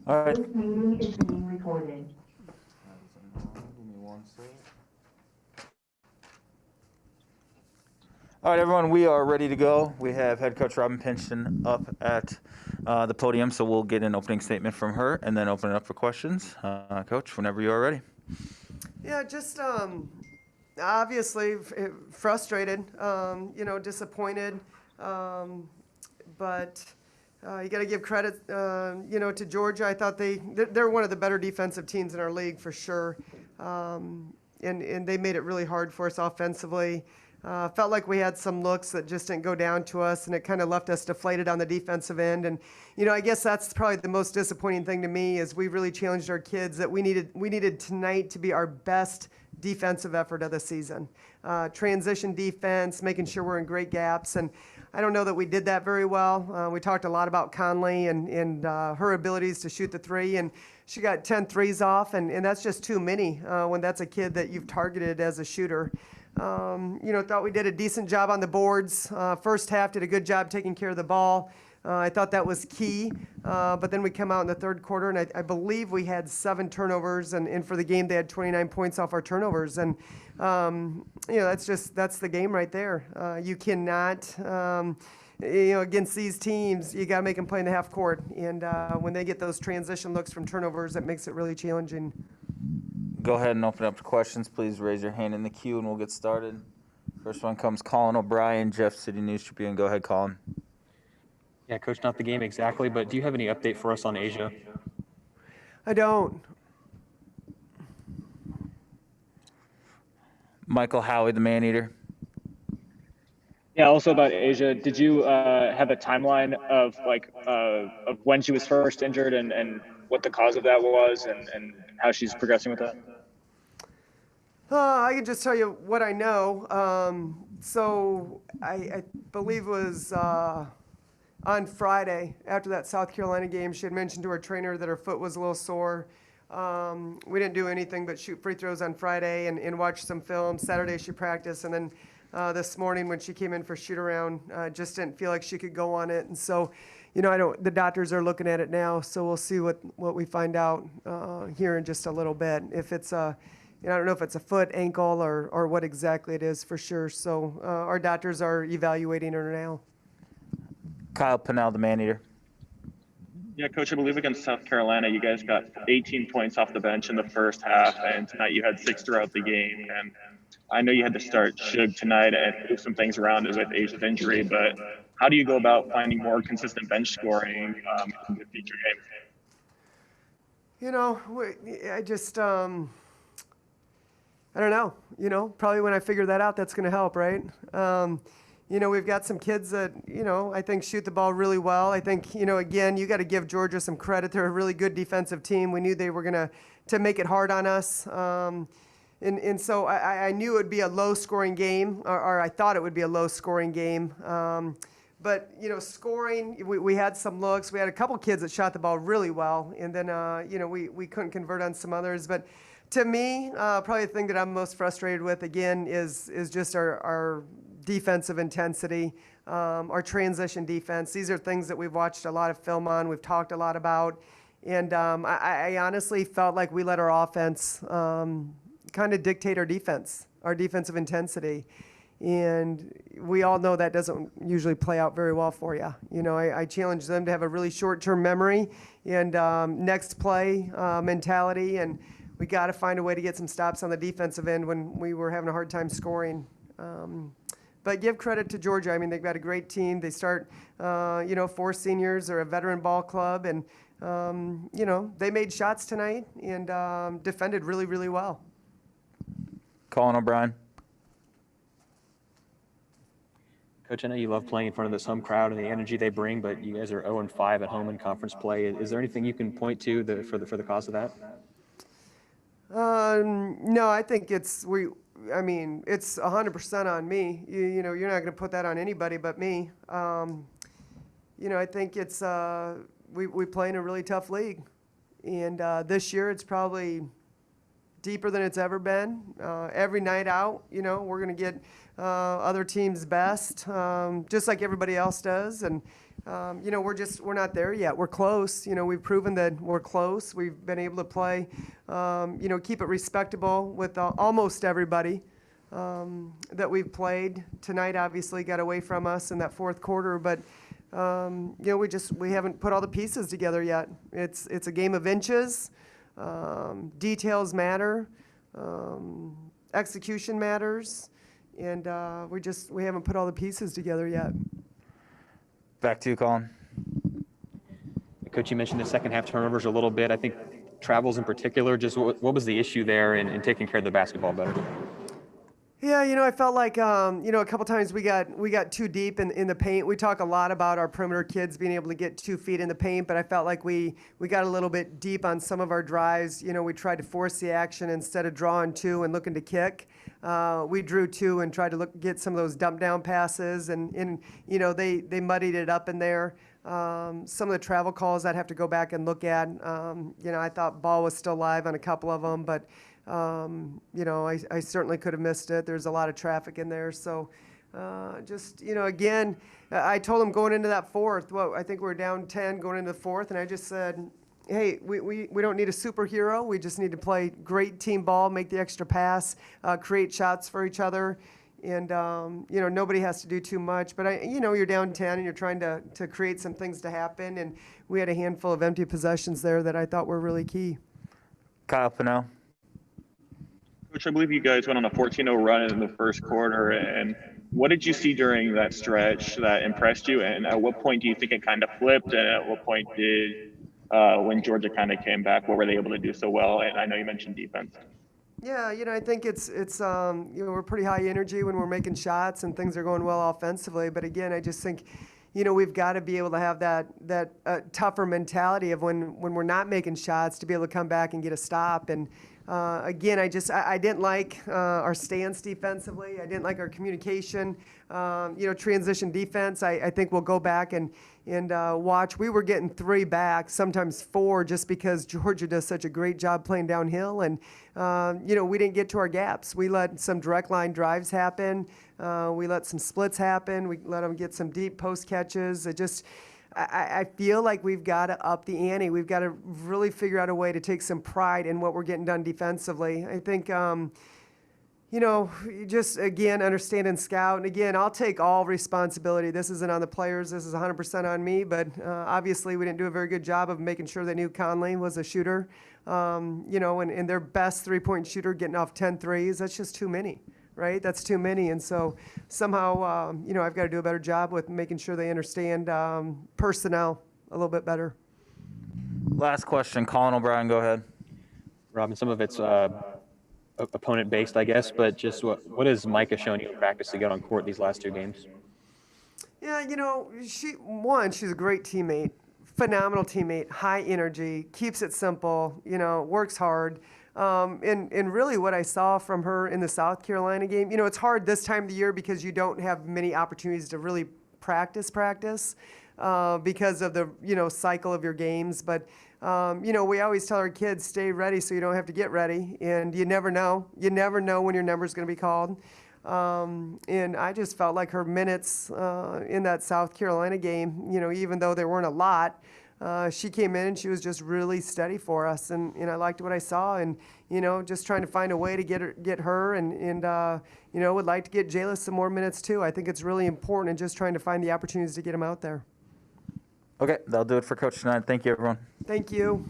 All right. This meeting is being recorded. Give me one second. All right, everyone, we are ready to go. We have head coach Robin Pingeton up at the podium, so we'll get an opening statement from her and then open it up for questions. Coach, whenever you are ready. Yeah, just obviously frustrated, disappointed, but you got to give credit, to Georgia. I thought they're one of the better defensive teams in our league for sure, and they made it really hard for us offensively. Felt like we had some looks that just didn't go down to us, and it kind of left us deflated on the defensive end. And I guess that's probably the most disappointing thing to me is we really challenged our kids that we needed tonight to be our best defensive effort of the season. Transition defense, making sure we're in great gaps, and I don't know that we did that very well. We talked a lot about Conley and her abilities to shoot the three, and she got 10 threes off, and that's just too many when that's a kid that you've targeted as a shooter. Thought we did a decent job on the boards. First half did a good job taking care of the ball. I thought that was key. But then we come out in the third quarter, and I believe we had 7 turnovers, and for the game they had 29 points off our turnovers. And, that's the game right there. You cannot, against these teams, you got to make them play in the half court. And when they get those transition looks from turnovers, that makes it really challenging. Go ahead and open up to questions. Please raise your hand in the queue, and we'll get started. First one comes Colin O'Brien, Jeff City News Tribune. Go ahead, Colin. Yeah, Coach, not the game exactly, but do you have any update for us on Asia? I don't. Michael Howie, the man-eater. Yeah, also about Asia, did you have a timeline of when she was first injured and what the cause of that was and how she's progressing with that? I can just tell you what I know. So I believe it was on Friday after that South Carolina game, she had mentioned to her trainer that her foot was a little sore. We didn't do anything but shoot free throws on Friday and watch some film. Saturday she practiced, and then this morning when she came in for shoot around, just didn't feel like she could go on it. And so, the doctors are looking at it now, so we'll see what we find out here in just a little bit. If it's I don't know if it's a foot, ankle, or what exactly it is for sure. So our doctors are evaluating her now. Kyle Pennell, the man-eater. Yeah, Coach, I believe against South Carolina, you guys got 18 points off the bench in the first half, and tonight you had 6 throughout the game. And I know you had to start Shug tonight and move some things around with Asia's injury, but how do you go about finding more consistent bench scoring in the future games? I don't know. Probably when I figure that out, that's going to help, right? We've got some kids that, I think shoot the ball really well. I think, again, you got to give Georgia some credit. They're a really good defensive team. We knew they were going to make it hard on us. And so I knew it would be a low-scoring game, or I thought it would be a low-scoring game. But, scoring, we had some looks. We had a couple kids that shot the ball really well, and then, we couldn't convert on some others. But to me, probably the thing that I'm most frustrated with, again, is just our defensive intensity, our transition defense. These are things that we've watched a lot of film on, we've talked a lot about. And I honestly felt like we let our offense kind of dictate our defense, our defensive intensity. And we all know that doesn't usually play out very well for you. I challenge them to have a really short-term memory and next play mentality. And we got to find a way to get some stops on the defensive end when we were having a hard time scoring. But give credit to Georgia. I mean, they've got a great team. They start, 4 seniors. They're a veteran ball club. And, they made shots tonight and defended really, really well. Colin O'Brien. Coach, I know you love playing in front of this home crowd and the energy they bring, but you guys are 0-5 at home in conference play. Is there anything you can point to for the cause of that? No, I think it's 100% on me. You're not going to put that on anybody but me. I think it's we play in a really tough league, and this year it's probably deeper than it's ever been. Every night out, we're going to get other teams' best, just like everybody else does. And we're not there yet. We're close. We've proven that we're close. We've been able to play, keep it respectable with almost everybody that we've played. Tonight obviously got away from us in that fourth quarter, but we haven't put all the pieces together yet. It's a game of inches. Details matter. Execution matters. And we haven't put all the pieces together yet. Back to you, Colin. Coach, you mentioned the second half turnovers a little bit. I think travels in particular, just what was the issue there in taking care of the basketball better? Yeah, I felt like, a couple times we got too deep in the paint. We talk a lot about our perimeter kids being able to get 2 feet in the paint, but I felt like we got a little bit deep on some of our drives. We tried to force the action instead of drawing 2 and looking to kick. We drew 2 and tried to get some of those dump down passes, and they muddied it up in there. Some of the travel calls I'd have to go back and look at. I thought ball was still live on a couple of them, but I certainly could have missed it. There's a lot of traffic in there. So again, I told him going into that fourth, I think we were down 10 going into the fourth, and I just said, hey, we don't need a superhero. We just need to play great team ball, make the extra pass, create shots for each other. And, nobody has to do too much. But, you're down 10 and you're trying to create some things to happen. And we had a handful of empty possessions there that I thought were really key. Kyle Pinnell. Coach, I believe you guys went on a 14-0 run in the first quarter. And what did you see during that stretch that impressed you? And at what point do you think it kind of flipped? And at what point did, when Georgia kind of came back, what were they able to do so well? And I know you mentioned defense. Yeah, I think it's we're pretty high energy when we're making shots and things are going well offensively. But again, I just think, we've got to be able to have that tougher mentality of when we're not making shots to be able to come back and get a stop. And again, I didn't like our stance defensively. I didn't like our communication. Transition defense. I think we'll go back and watch. We were getting 3 back, sometimes 4, just because Georgia does such a great job playing downhill. And we didn't get to our gaps. We let some direct line drives happen. We let some splits happen. We let them get some deep post catches. I feel like we've got to up the ante. We've got to really figure out a way to take some pride in what we're getting done defensively. I think, just, again, understand and scout. And, again, I'll take all responsibility. This isn't on the players. This is 100% on me. But, obviously, we didn't do a very good job of making sure they knew Conley was a shooter. And their best three-point shooter getting off 10 threes, that's just too many. Right? That's too many. And so somehow, I've got to do a better job with making sure they understand personnel a little bit better. Last question. Colin O'Brien, go ahead. Robin, some of it's opponent-based, I guess, but just what has Micah shown you in practice to get on court these last 2 games? Yeah, she's a great teammate, phenomenal teammate, high energy, keeps it simple, works hard. And really what I saw from her in the South Carolina game, it's hard this time of the year because you don't have many opportunities to really practice because of the, cycle of your games. But, we always tell our kids, stay ready so you don't have to get ready. And you never know. You never know when your number's going to be called. And I just felt like her minutes in that South Carolina game, even though there weren't a lot, she came in and she was just really steady for us, and I liked what I saw, and just trying to find a way to get her, and would like to get Jayla some more minutes too. I think it's really important, and just trying to find the opportunities to get him out there. Okay, that'll do it for Coach tonight. Thank you, everyone. Thank you.